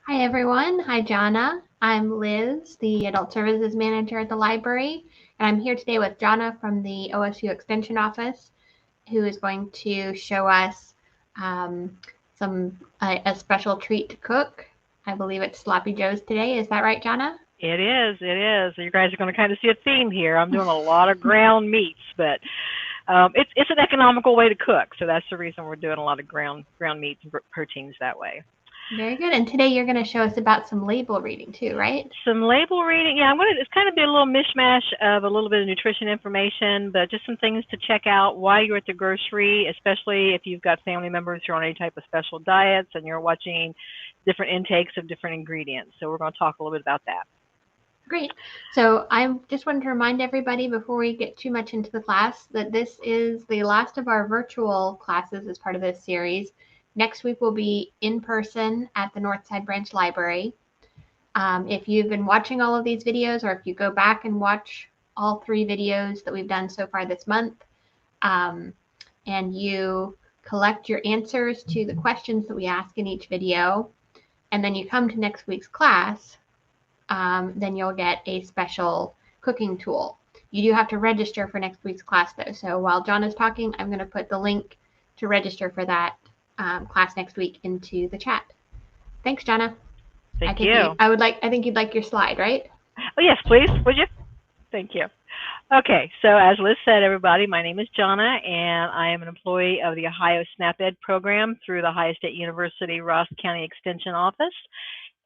Hi everyone. Hi Jonna. I'm Liz, the Adult Services Manager at the library, and I'm here today with Jonna from the OSU Extension Office, who is going to show us um, a special treat to cook. I believe it's Sloppy Joe's today. Is that right, Jonna? It is. It is. You guys are going to kind of see a theme here. I'm doing a lot of ground meats, but it's an economical way to cook, so that's the reason we're doing a lot of ground meats and proteins that way. Very good. And today you're going to show us about some label reading too, right? Some label reading, yeah. It's kind of be a little mishmash of a little bit of nutrition information, but just some things to check out while you're at the grocery, especially if you've got family members who are on any type of special diets and you're watching different intakes of different ingredients. So we're going to talk a little bit about that. Great. So I just wanted to remind everybody before we get too much into the class that this is the last of our virtual classes as part of this series. Next week will be in person at the Northside Branch Library. If you've been watching all of these videos, or if you go back and watch all 3 videos that we've done so far this month, and you collect your answers to the questions that we ask in each video, and then you come to next week's class, then you'll get a special cooking tool. You do have to register for next week's class though. So while John is talking, I'm going to put the link to register for that class next week into the chat. Thanks, Jonna. Thank you. I think you'd like your slide, right? Oh, yes, please, would you? Thank you. Okay, so as Liz said, everybody, my name is Jonna, and I am an employee of the Ohio SNAP-Ed program through the Ohio State University Ross County Extension Office.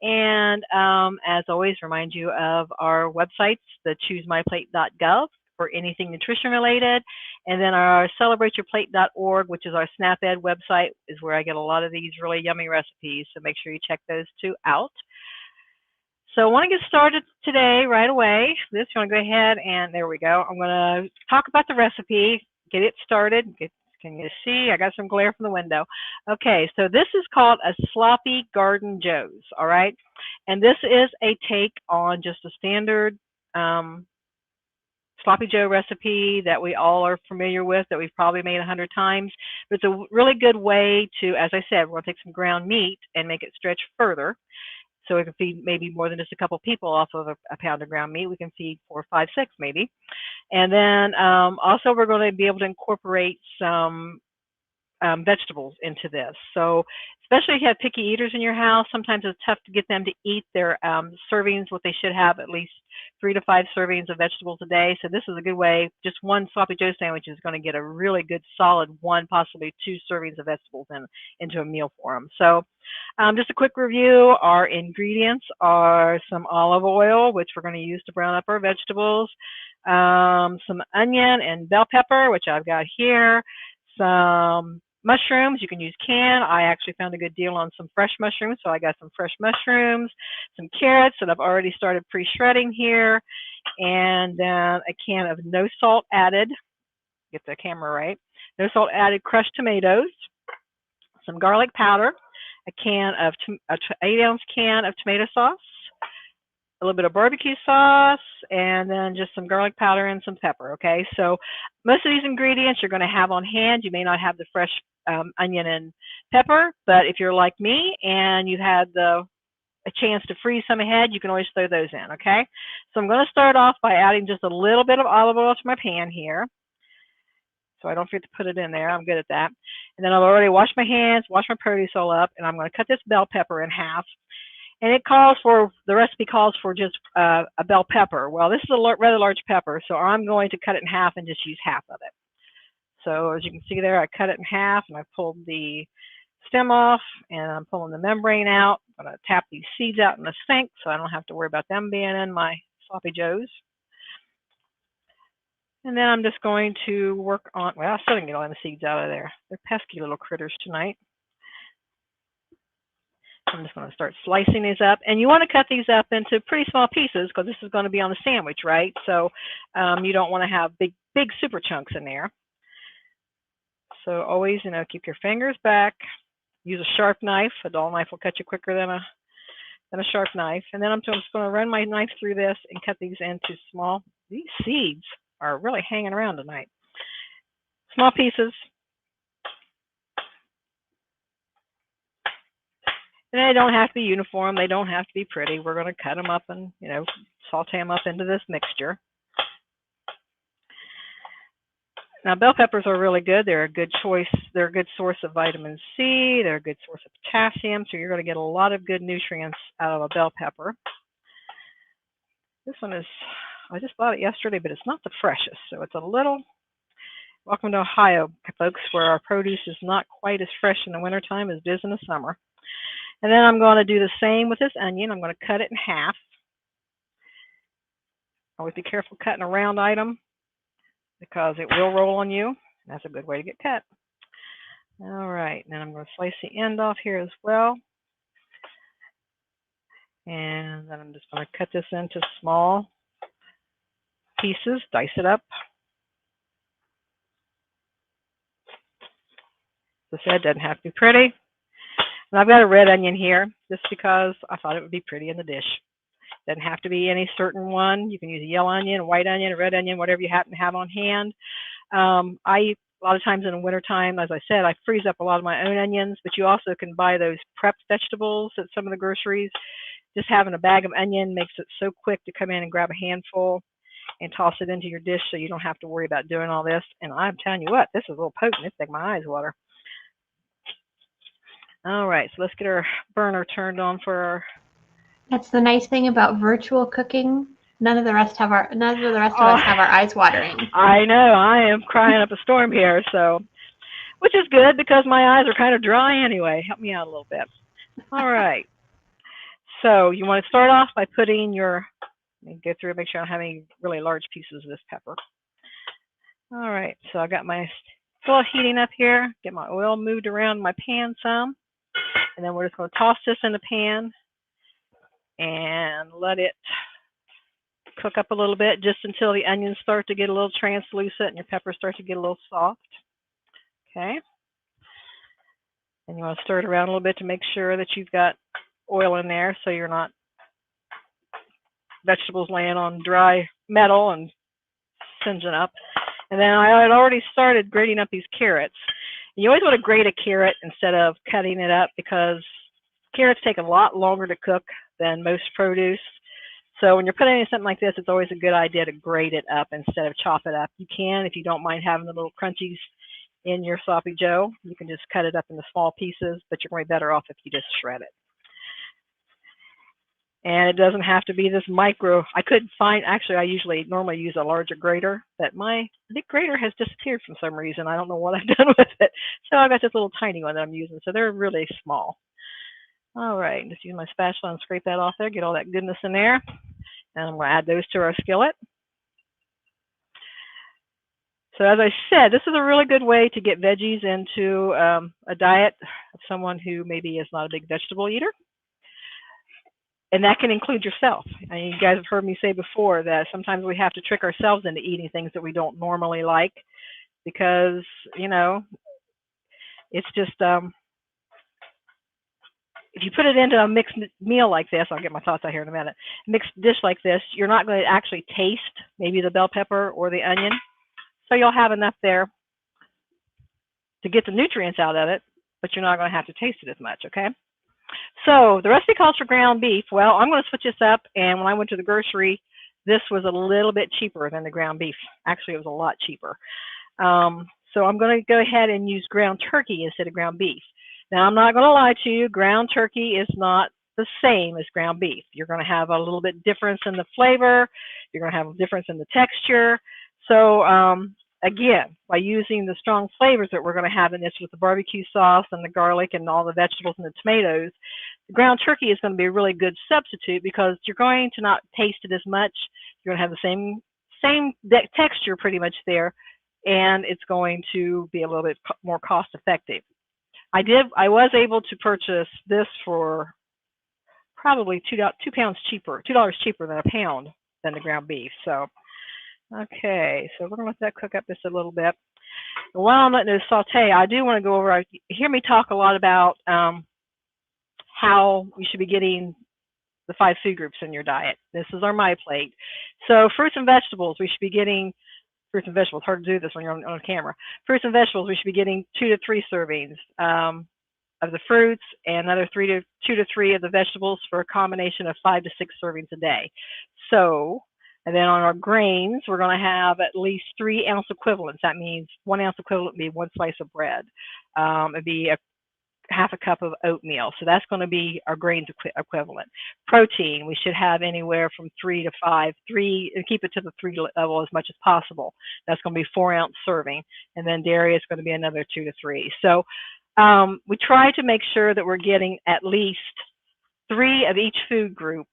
And as always, remind you of our websites, the choosemyplate.gov for anything nutrition related, and then our celebrateyourplate.org, which is our SNAP-Ed website, is where I get a lot of these really yummy recipes, so make sure you check those two out. So I want to get started today right away. Liz, you want to go ahead and there we go. I'm going to talk about the recipe, get it started. Can you see? I got some glare from the window. Okay, so this is called a sloppy garden joe's, all right? And this is a take on just a standard sloppy joe recipe that we all are familiar with, that we've probably made 100 times. But it's a really good way to, as I said, we're going to take some ground meat and make it stretch further. So we can feed maybe more than just a couple people off of a pound of ground meat. We can feed 4, 5, 6 maybe. And then also we're going to be able to incorporate some vegetables into this. So especially if you have picky eaters in your house, sometimes it's tough to get them to eat their servings, what they should have, at least 3 to 5 servings of vegetables a day. So this is a good way. Just one sloppy joe sandwich is going to get a really good solid 1, possibly 2 servings of vegetables into a meal for them. So just a quick review. Our ingredients are some olive oil, which we're going to use to brown up our vegetables, some onion and bell pepper, which I've got here, some mushrooms. You can use canned. I actually found a good deal on some fresh mushrooms, so I got some fresh mushrooms, some carrots that I've already started pre-shredding here, and then a can of no salt added, get the camera right, no salt added crushed tomatoes, some garlic powder, a 8-ounce can of tomato sauce, a little bit of barbecue sauce, and then just some garlic powder and some pepper, okay? So most of these ingredients you're going to have on hand. You may not have the fresh onion and pepper, but if you're like me and you had a chance to freeze some ahead, you can always throw those in, okay? So I'm going to start off by adding just a little bit of olive oil to my pan here, so I don't forget to put it in there. I'm good at that. And then I've already washed my hands, washed my produce all up, and I'm going to cut this bell pepper in half. And the recipe calls for just a bell pepper. Well, this is a rather large pepper, so I'm going to cut it in half and just use half of it. So as you can see there, I cut it in half and I pulled the stem off and I'm pulling the membrane out. I'm going to tap these seeds out in the sink so I don't have to worry about them being in my sloppy joes. And then I'm just going to work on, well, I still didn't get all the seeds out of there. They're pesky little critters tonight. I'm just going to start slicing these up. And you want to cut these up into pretty small pieces because this is going to be on the sandwich, right? So you don't want to have big super chunks in there. So always, keep your fingers back. Use a sharp knife. A dull knife will cut you quicker than a sharp knife. And then I'm just going to run my knife through this and cut these into small. These seeds are really hanging around tonight. Small pieces. And they don't have to be uniform. They don't have to be pretty. We're going to cut them up and, saute them up into this mixture. Now, bell peppers are really good. They're a good choice. They're a good source of vitamin C. They're a good source of potassium. So you're going to get a lot of good nutrients out of a bell pepper. This one is, I just bought it yesterday, but it's not the freshest. So it's a little, welcome to Ohio, folks, where our produce is not quite as fresh in the wintertime as it is in the summer. And then I'm going to do the same with this onion. I'm going to cut it in half. Always be careful cutting a round item because it will roll on you. That's a good way to get cut. All right, and then I'm going to slice the end off here as well. And then I'm just going to cut this into small pieces, dice it up. As I said, it doesn't have to be pretty. And I've got a red onion here just because I thought it would be pretty in the dish. Doesn't have to be any certain one. You can use a yellow onion, a white onion, a red onion, whatever you happen to have on hand. A lot of times in the wintertime, as I said, I freeze up a lot of my own onions, but you also can buy those prepped vegetables at some of the groceries. Just having a bag of onion makes it so quick to come in and grab a handful and toss it into your dish so you don't have to worry about doing all this. And I'm telling you what, this is a little potent. It's making my eyes water. All right, so let's get our burner turned on for our... That's the nice thing about virtual cooking. None of the rest of us have our eyes watering. I know, I am crying up a storm here, so, which is good because my eyes are kind of dry anyway. Help me out a little bit. All right. So you want to start off by putting your, let me go through and make sure I don't have any really large pieces of this pepper. All right, so I got my skillet heating up here, get my oil moved around my pan some, and then we're just going to toss this in the pan and let it cook up a little bit just until the onions start to get a little translucent and your peppers start to get a little soft. Okay. And you want to stir it around a little bit to make sure that you've got oil in there so you're not vegetables laying on dry metal and singeing up. And then I had already started grating up these carrots. You always want to grate a carrot instead of cutting it up because carrots take a lot longer to cook than most produce. So when you're putting in something like this, it's always a good idea to grate it up instead of chop it up. You can, if you don't mind having the little crunchies in your sloppy joe, you can just cut it up into small pieces, but you're going to be better off if you just shred it. And it doesn't have to be this micro. I could find, actually, I normally use a larger grater, but my big grater has disappeared for some reason. I don't know what I've done with it. So I've got this little tiny one that I'm using. So they're really small. All right, just use my spatula and scrape that off there, get all that goodness in there. And I'm going to add those to our skillet. So as I said, this is a really good way to get veggies into a diet of someone who maybe is not a big vegetable eater. And that can include yourself. I mean, you guys have heard me say before that sometimes we have to trick ourselves into eating things that we don't normally like because, it's just, if you put it into a mixed meal like this, I'll get my thoughts out here in a minute, mixed dish like this, you're not going to actually taste maybe the bell pepper or the onion. So you'll have enough there to get the nutrients out of it, but you're not going to have to taste it as much, okay? So the recipe calls for ground beef. Well, I'm going to switch this up, and when I went to the grocery, this was a little bit cheaper than the ground beef. Actually, it was a lot cheaper. So I'm going to go ahead and use ground turkey instead of ground beef. Now, I'm not going to lie to you. Ground turkey is not the same as ground beef. You're going to have a little bit difference in the flavor. You're going to have a difference in the texture. So again, by using the strong flavors that we're going to have in this with the barbecue sauce and the garlic and all the vegetables and the tomatoes, the ground turkey is going to be a really good substitute because you're going to not taste it as much. You're going to have the same texture pretty much there, and it's going to be a little bit more cost effective. I was able to purchase this for probably $2 cheaper than a pound than the ground beef. So, okay, so we're going to let that cook up just a little bit. And while I'm letting it saute, I do want to go over, you hear me talk a lot about how you should be getting the 5 food groups in your diet. This is our My Plate. So fruits and vegetables, we should be getting, fruits and vegetables, hard to do this when you're on camera. Fruits and vegetables, we should be getting 2 to 3 servings. of the fruits and another 2 to 3 of the vegetables for a combination of 5 to 6 servings a day. So, and then on our grains, we're going to have at least 3-ounce equivalents. That means 1-ounce equivalent would be 1 slice of bread. It'd be a half a cup of oatmeal. So that's going to be our grains equivalent. Protein, we should have anywhere from 3 to 5, and keep it to the 3 level as much as possible. That's going to be 4-ounce serving. And then dairy is going to be another 2 to 3. So we try to make sure that we're getting at least 3 of each food group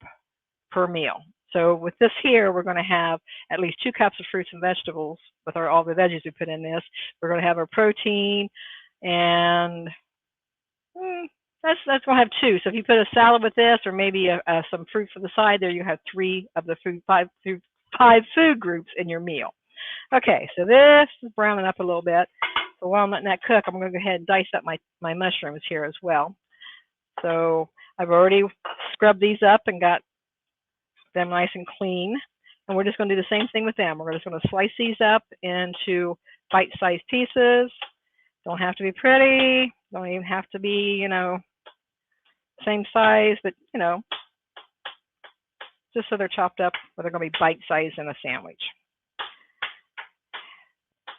per meal. So with this here, we're going to have at least 2 cups of fruits and vegetables with all the veggies we put in this. We're going to have our protein, and that's going to have 2. So if you put a salad with this, or maybe some fruit for the side there, you have 3 of the 5 food groups in your meal. Okay, so this is browning up a little bit. So while I'm letting that cook, I'm going to go ahead and dice up my mushrooms here as well. So I've already scrubbed these up and got them nice and clean. And we're just going to do the same thing with them. We're just going to slice these up into bite-sized pieces. Don't have to be pretty. Don't even have to be, same size, but, just so they're chopped up, but they're going to be bite-sized in a sandwich.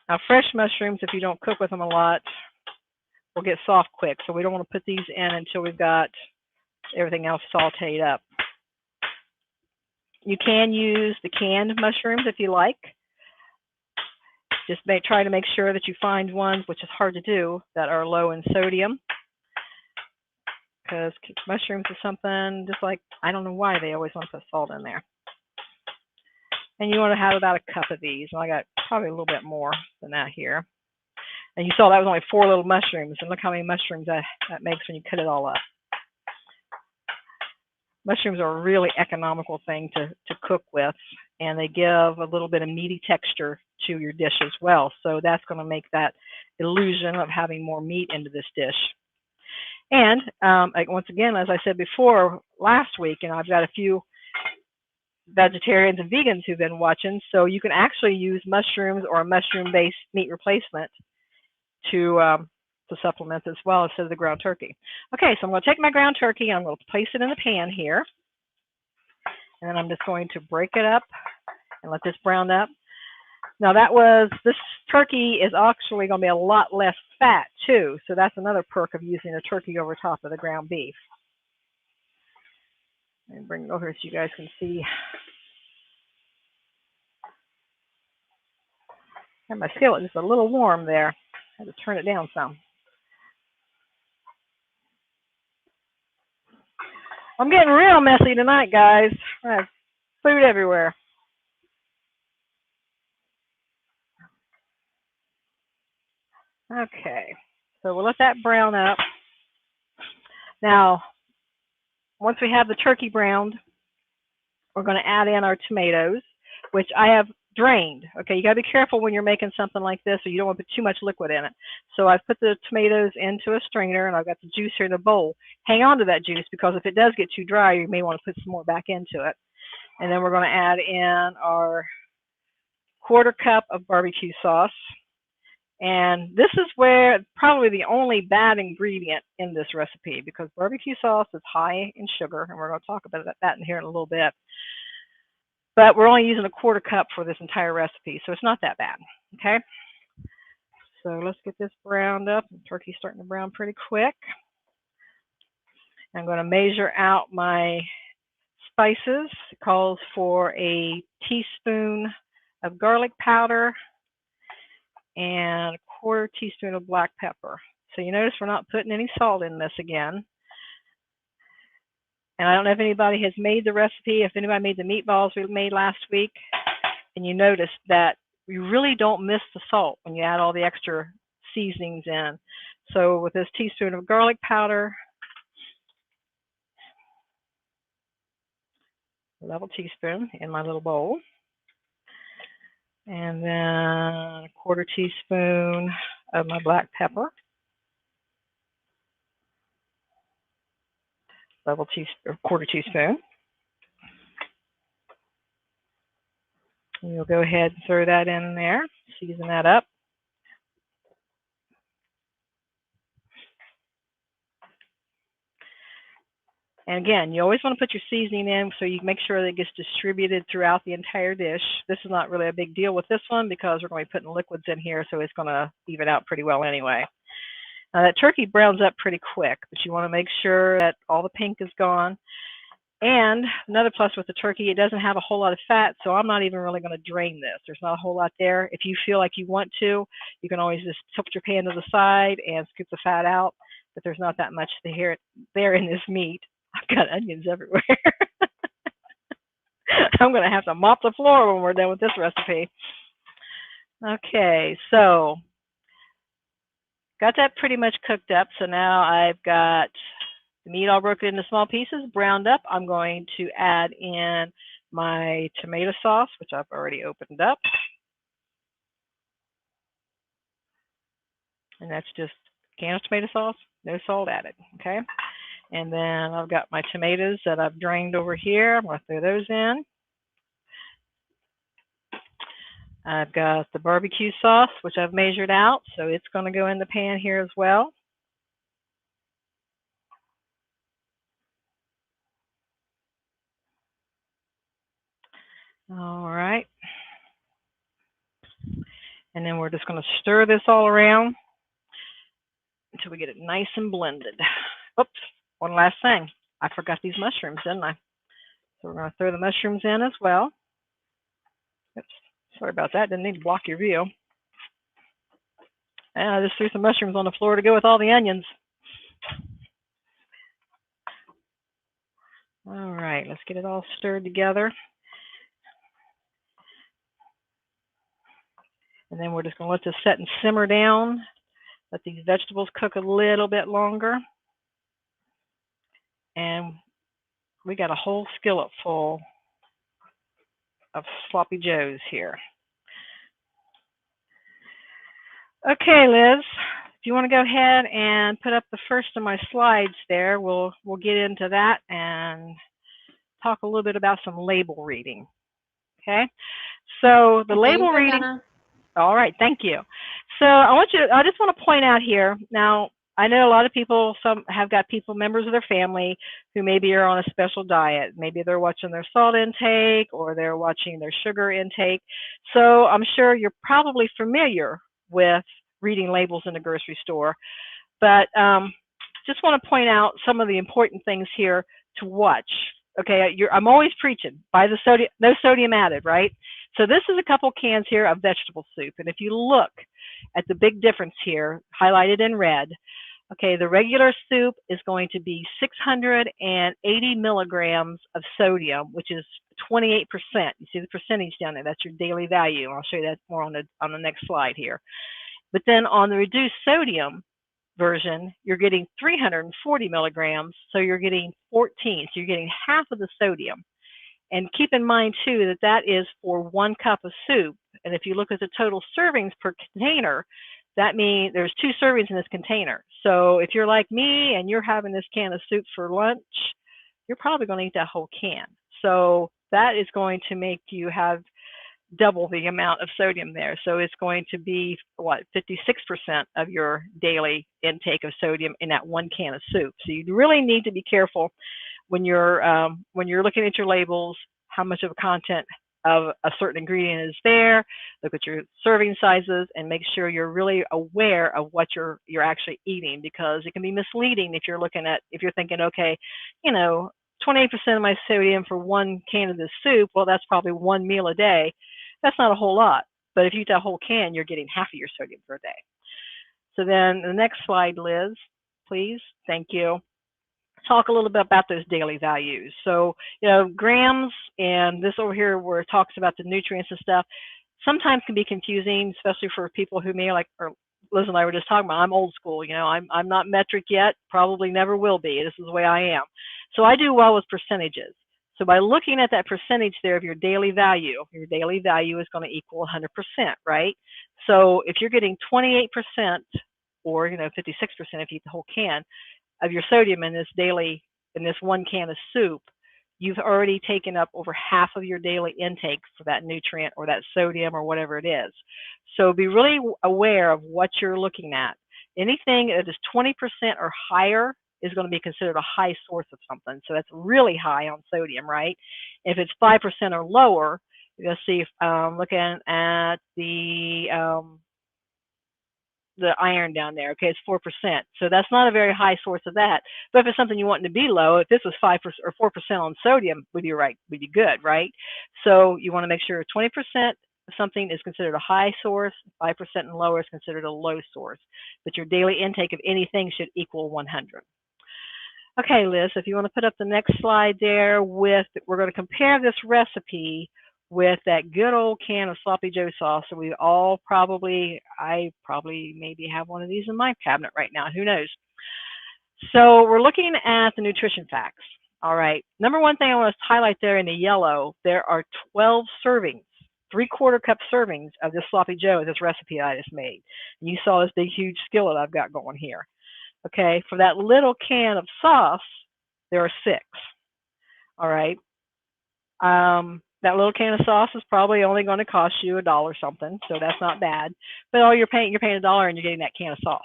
Now, fresh mushrooms, if you don't cook with them a lot, will get soft quick. So we don't want to put these in until we've got everything else sauteed up. You can use the canned mushrooms if you like. Just try to make sure that you find ones, which is hard to do, that are low in sodium. Because mushrooms are something just like, I don't know why they always want to put salt in there. And you want to have about a cup of these. And I got probably a little bit more than that here. And you saw that was only 4 little mushrooms. And look how many mushrooms that makes when you cut it all up. Mushrooms are a really economical thing to cook with, and they give a little bit of meaty texture to your dish as well. So that's going to make that illusion of having more meat into this dish. And once again, as I said before last week, I've got a few vegetarians and vegans who've been watching, so you can actually use mushrooms or a mushroom-based meat replacement to supplement as well instead of the ground turkey. Okay, so I'm going to take my ground turkey and I'm going to place it in the pan here. And then I'm just going to break it up and let this brown up. Now this turkey is actually going to be a lot less fat too. So that's another perk of using a turkey over top of the ground beef. And bring it over so you guys can see. And my skillet is a little warm there. I had to turn it down some. I'm getting real messy tonight, guys. I have food everywhere. Okay, so we'll let that brown up. Now, once we have the turkey browned, we're going to add in our tomatoes, which I have drained. Okay, you got to be careful when you're making something like this, or you don't want to put too much liquid in it. So I've put the tomatoes into a strainer, and I've got the juice here in a bowl. Hang on to that juice, because if it does get too dry, you may want to put some more back into it. And then we're going to add in our 1/4 cup of barbecue sauce. And this is where probably the only bad ingredient in this recipe, because barbecue sauce is high in sugar, and we're going to talk about that in here in a little bit. But we're only using a 1/4 cup for this entire recipe, so it's not that bad, okay? So let's get this browned up. The turkey's starting to brown pretty quick. I'm going to measure out my spices. It calls for a teaspoon of garlic powder and a 1/4 teaspoon of black pepper. So you notice we're not putting any salt in this again. And I don't know if anybody has made the recipe, if anybody made the meatballs we made last week, and you notice that you really don't miss the salt when you add all the extra seasonings in. So with this teaspoon of garlic powder, a level teaspoon in my little bowl, and then a 1/4 teaspoon of my black pepper, level teaspoon, 1/4 teaspoon. And you'll go ahead and throw that in there, season that up. And again, you always want to put your seasoning in so you make sure that it gets distributed throughout the entire dish. This is not really a big deal with this one because we're going to be putting liquids in here, so it's going to even out pretty well anyway. Now that turkey browns up pretty quick, but you want to make sure that all the pink is gone. And another plus with the turkey, it doesn't have a whole lot of fat, so I'm not even really going to drain this. There's not a whole lot there. If you feel like you want to, you can always just tilt your pan to the side and scoop the fat out, but there's not that much there in this meat. I've got onions everywhere. I'm going to have to mop the floor when we're done with this recipe. Okay, so got that pretty much cooked up. So now I've got the meat all broken into small pieces, browned up. I'm going to add in my tomato sauce, which I've already opened up. And that's just a can of tomato sauce, no salt added, okay? And then I've got my tomatoes that I've drained over here. I'm going to throw those in. I've got the barbecue sauce, which I've measured out, so it's going to go in the pan here as well. All right. And then we're just going to stir this all around until we get it nice and blended. Oops, one last thing. I forgot these mushrooms, didn't I? So we're going to throw the mushrooms in as well. Oops, sorry about that. Didn't need to block your view. And I just threw some mushrooms on the floor to go with all the onions. All right, let's get it all stirred together. And then we're just going to let this set and simmer down. Let these vegetables cook a little bit longer. And we got a whole skillet full of sloppy joes here. Okay, Liz, if you want to go ahead and put up the first of my slides there, we'll get into that and talk a little bit about some label reading. Okay, so the label reading. Donna. All right, thank you. So I just want to point out here, now I know a lot of people, some have got members of their family who maybe are on a special diet. Maybe they're watching their salt intake or they're watching their sugar intake. So I'm sure you're probably familiar with reading labels in the grocery store. But just want to point out some of the important things here to watch. Okay, I'm always preaching, buy the sodium, no sodium added, right? So this is a couple cans here of vegetable soup. And if you look at the big difference here, highlighted in red, okay, the regular soup is going to be 680 milligrams of sodium, which is 28%. You see the percentage down there, that's your daily value. I'll show you that more on the next slide here. But then on the reduced sodium version, you're getting 340 milligrams, so you're getting 14. So you're getting half of the sodium. And keep in mind, too, that that is for 1 cup of soup. And if you look at the total servings per container, that means there's 2 servings in this container. So if you're like me and you're having this can of soup for lunch, you're probably going to eat that whole can. So that is going to make you have double the amount of sodium there. So it's going to be, what, 56% of your daily intake of sodium in that 1 can of soup. So you really need to be careful when you're looking at your labels, how much of a content of a certain ingredient is there. Look at your serving sizes and make sure you're really aware of what you're actually eating, because it can be misleading if you're thinking, okay, 28% of my sodium for 1 can of this soup, well, that's probably 1 meal a day. That's not a whole lot, but if you eat that whole can, you're getting half of your sodium per day. So then the next slide, Liz, please. Thank you. Talk a little bit about those daily values. So, grams, and this over here where it talks about the nutrients and stuff, sometimes can be confusing, especially for people who may, like, or Liz and I were just talking about, I'm old school, I'm not metric yet, probably never will be. This is the way I am. So I do well with percentages. So by looking at that percentage there of your daily value is going to equal 100%, right? So if you're getting 28% or, 56% if you eat the whole can of your sodium in this 1 can of soup, you've already taken up over half of your daily intake for that nutrient or that sodium or whatever it is. So be really aware of what you're looking at. Anything that is 20% or higher is going to be considered a high source of something. So that's really high on sodium, right? If it's 5% or lower, you're going to see, looking at the iron down there. Okay, it's 4%. So that's not a very high source of that. But if it's something you want to be low, if this was 5% or 4% on sodium, would be right, would be good, right? So you want to make sure 20% of something is considered a high source, 5% and lower is considered a low source. But your daily intake of anything should equal 100. Okay, Liz, if you want to put up the next slide there we're going to compare this recipe with that good old can of Sloppy Joe sauce. So I probably maybe have one of these in my cabinet right now. Who knows? So we're looking at the nutrition facts. All right. Number one thing I want to highlight there in the yellow, there are 12 servings, 3/4 cup servings of this Sloppy Joe, this recipe I just made. And you saw this big, huge skillet I've got going here. Okay. For that little can of sauce, there are 6. All right. That little can of sauce is probably only going to cost you $1 something, so that's not bad. But all you're paying $1 and you're getting that can of sauce.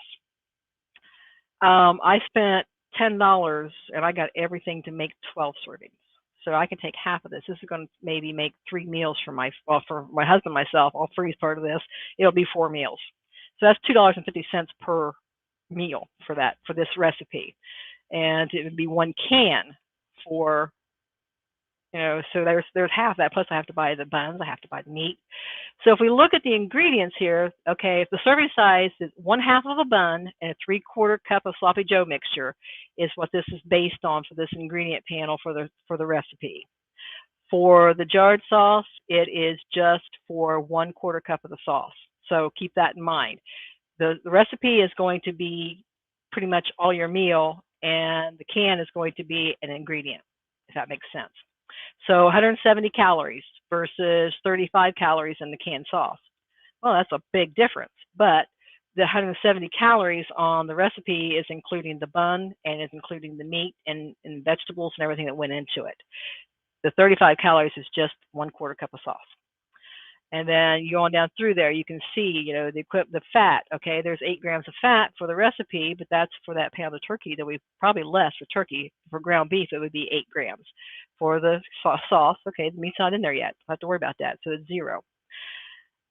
I spent $10 and I got everything to make 12 servings. So I can take half of this. This is going to maybe make 3 meals for my husband and myself. I'll freeze part of this. It'll be 4 meals. So that's $2.50 per meal for this recipe, and it would be 1 can for so there's half that. Plus I have to buy the buns. I have to buy the meat. So if we look at the ingredients here, okay, if the serving size is 1/2 of a bun and a 3/4 cup of Sloppy Joe mixture is what this is based on for this ingredient panel for the recipe. For the jarred sauce, it is just for 1/4 cup of the sauce. So keep that in mind. The recipe is going to be pretty much all your meal, and the can is going to be an ingredient, if that makes sense. So 170 calories versus 35 calories in the canned sauce. Well, that's a big difference. But the 170 calories on the recipe is including the bun and is including the meat and vegetables and everything that went into it. The 35 calories is just 1/4 cup of sauce. And then you go on down through there, you can see, the fat. Okay, there's 8 grams of fat for the recipe, but that's for that pound of turkey that we probably less for turkey. For ground beef, it would be 8 grams. For the sauce, okay, the meat's not in there yet. Don't have to worry about that, so it's 0.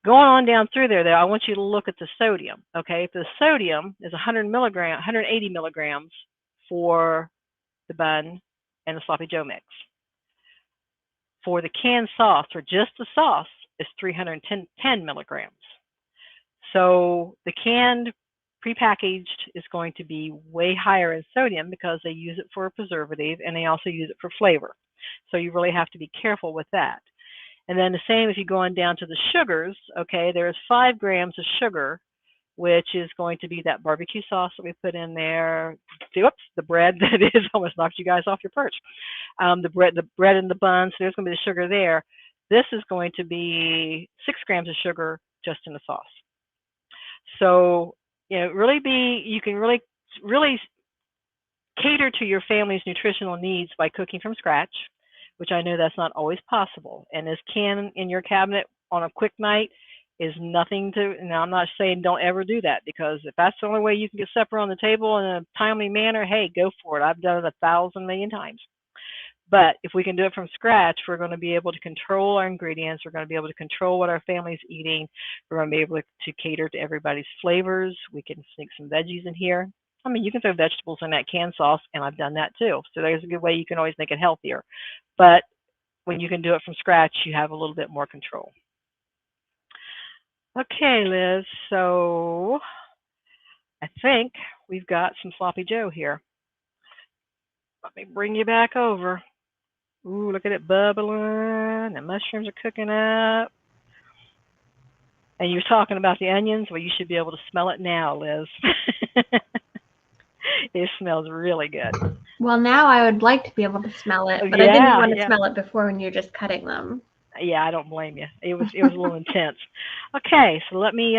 Going on down through there, I want you to look at the sodium. Okay, if the sodium is 180 milligrams for the bun and the Sloppy Joe mix. For the canned sauce, or just the sauce, is 310 milligrams. So the canned prepackaged is going to be way higher in sodium because they use it for a preservative and they also use it for flavor. So you really have to be careful with that. And then the same if you go on down to the sugars, okay, there's 5 grams of sugar, which is going to be that barbecue sauce that we put in there. Oops, the bread that is almost knocked you guys off your perch. The bread and the bun, so there's going to be the sugar there. This is going to be 6 grams of sugar just in the sauce. So, you can really cater to your family's nutritional needs by cooking from scratch, which I know that's not always possible. And this can in your cabinet on a quick night is nothing to, now I'm not saying don't ever do that, because if that's the only way you can get supper on the table in a timely manner, hey, go for it. I've done it 1,000 million times. But if we can do it from scratch, we're going to be able to control our ingredients. We're going to be able to control what our family's eating. We're going to be able to cater to everybody's flavors. We can sneak some veggies in here. I mean, you can throw vegetables in that canned sauce, and I've done that too. So there's a good way you can always make it healthier. But when you can do it from scratch, you have a little bit more control. Okay, Liz, so I think we've got some Sloppy Joe here. Let me bring you back over. Ooh, look at it bubbling. The mushrooms are cooking up. And you're talking about the onions? Well, you should be able to smell it now, Liz. It smells really good. Well, now I would like to be able to smell it, but I didn't want to smell it before when you're just cutting them. Yeah, I don't blame you. It was a little intense. Okay, so let me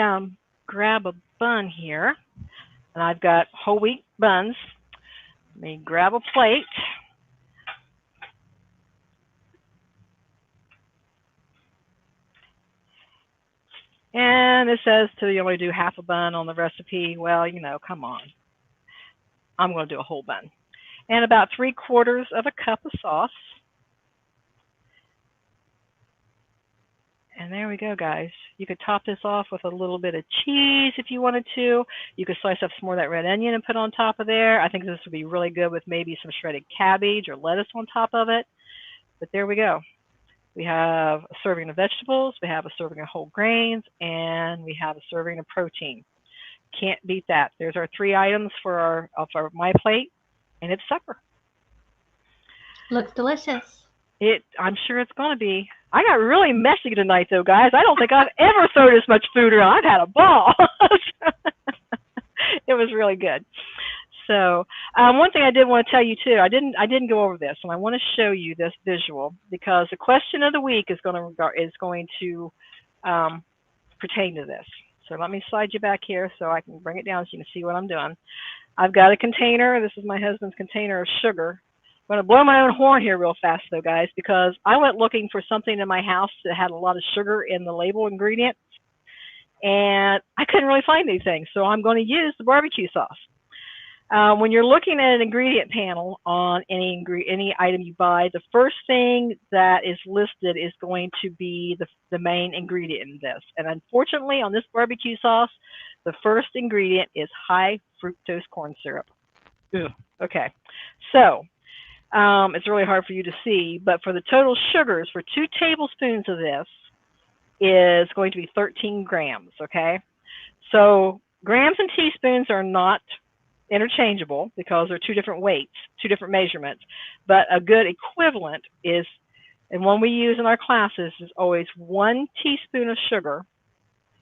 grab a bun here. And I've got whole wheat buns. Let me grab a plate. And it says to only do half a bun on the recipe. Well, come on. I'm going to do a whole bun. And about 3/4 of a cup of sauce. And there we go, guys. You could top this off with a little bit of cheese if you wanted to. You could slice up some more of that red onion and put on top of there. I think this would be really good with maybe some shredded cabbage or lettuce on top of it. But there we go. We have a serving of vegetables, we have a serving of whole grains, and we have a serving of protein. Can't beat that. There's our 3 items for my plate, and it's supper. Looks delicious. I'm sure it's going to be. I got really messy tonight, though, guys. I don't think I've ever thrown this much food around. I've had a ball. It was really good. So, one thing I did want to tell you too, I didn't go over this, and I want to show you this visual because the question of the week is going to pertain to this. So let me slide you back here so I can bring it down so you can see what I'm doing. I've got a container. This is my husband's container of sugar. I'm going to blow my own horn here real fast, though, guys, because I went looking for something in my house that had a lot of sugar in the label ingredient, and I couldn't really find anything. So I'm going to use the barbecue sauce. When you're looking at an ingredient panel on any item you buy, the first thing that is listed is going to be the main ingredient in this. And unfortunately, on this barbecue sauce, the first ingredient is high fructose corn syrup. Ugh. Okay, so it's really hard for you to see, but for the total sugars for 2 tablespoons of this is going to be 13 grams. Okay, so grams and teaspoons are not interchangeable because they're 2 different weights, 2 different measurements. But a good equivalent is, and one we use in our classes is always 1 teaspoon of sugar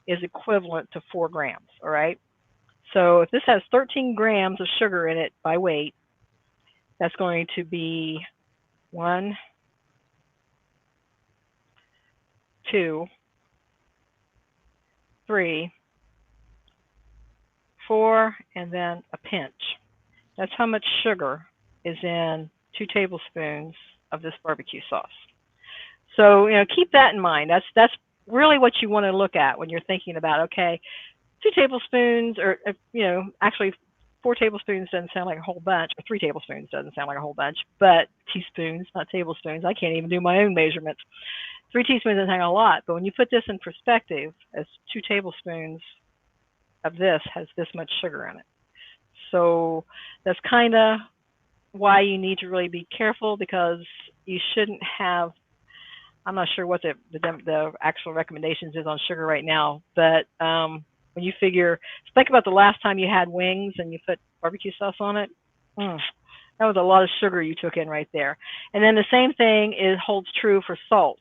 is equivalent to 4 grams. All right. So if this has 13 grams of sugar in it by weight, that's going to be 1, 2, 3, 4, and then a pinch. That's how much sugar is in 2 tablespoons of this barbecue sauce. So, keep that in mind. That's really what you want to look at when you're thinking about, okay, 2 tablespoons, or, actually 4 tablespoons doesn't sound like a whole bunch, or 3 tablespoons doesn't sound like a whole bunch, but teaspoons, not tablespoons. I can't even do my own measurements. 3 teaspoons doesn't sound a lot, but when you put this in perspective, as 2 tablespoons of this has this much sugar in it. So that's kind of why you need to really be careful, because you shouldn't have, I'm not sure what the actual recommendations is on sugar right now, but when you think about the last time you had wings and you put barbecue sauce on it, that was a lot of sugar you took in right there. And then the same thing holds true for salt.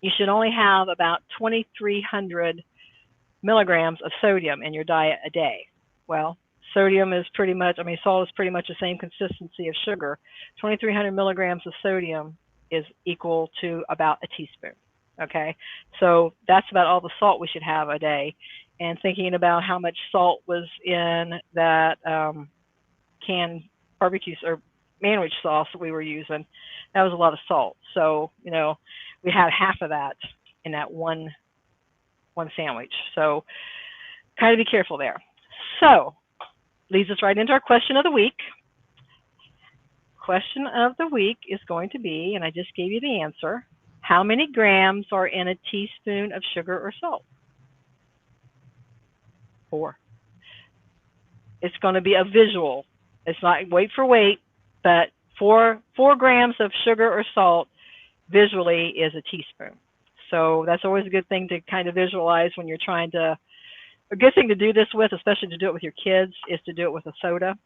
You should only have about 2,300 milligrams of sodium in your diet a day. Well, sodium is salt is pretty much the same consistency of sugar. 2,300 milligrams of sodium is equal to about a teaspoon. Okay, so that's about all the salt we should have a day. And thinking about how much salt was in that canned barbecue or sandwich sauce that we were using, that was a lot of salt. So we had half of that in that one sandwich. So kind of be careful there. So leads us right into our question of the week. Question of the week is going to be, and I just gave you the answer, how many grams are in a teaspoon of sugar or salt? 4. It's going to be a visual. It's not weight for weight, but 4 grams of sugar or salt visually is a teaspoon. So that's always a good thing to kind of visualize when you're trying to. A good thing to do this with, especially to do it with your kids, is to do it with a soda,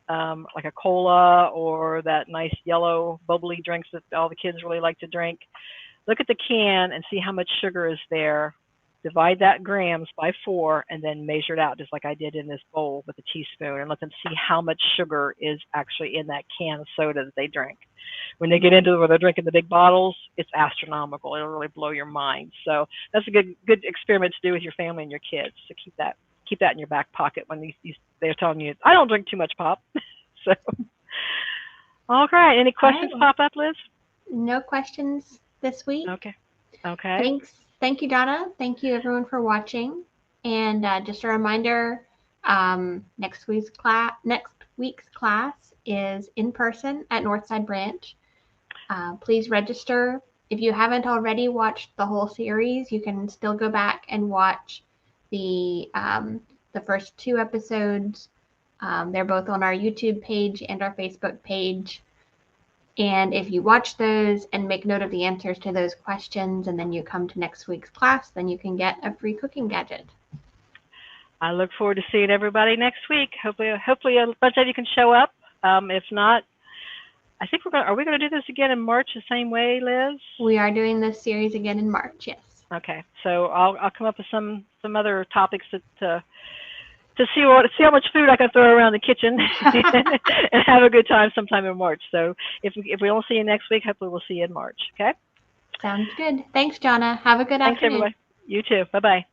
like a cola or that nice yellow bubbly drinks that all the kids really like to drink. Look at the can and see how much sugar is there. Divide that grams by 4 and then measure it out, just like I did in this bowl with a teaspoon, and let them see how much sugar is actually in that can of soda that they drink. When they get into where they're drinking the big bottles, it's astronomical. It'll really blow your mind. So that's a good experiment to do with your family and your kids. So keep that in your back pocket when they're telling you, I don't drink too much pop. So, all right. Any questions pop up, Liz? No questions this week. Okay. Thank you, Donna. Thank you, everyone, for watching. And just a reminder, next week's class is in person at Northside Branch. Please register. If you haven't already watched the whole series, you can still go back and watch the first 2 episodes. They're both on our YouTube page and our Facebook page. And if you watch those and make note of the answers to those questions, and then you come to next week's class, then you can get a free cooking gadget. I look forward to seeing everybody next week. Hopefully a bunch of you can show up. If not, I think are we gonna do this again in March the same way, Liz? We are doing this series again in March, yes. Okay, so I'll come up with some other topics to see how much food I can throw around the kitchen and have a good time sometime in March. So if we don't see you next week, hopefully we'll see you in March. Okay. Sounds good. Thanks, Jonna. Have a good Thanks, afternoon. everybody. You too. Bye bye.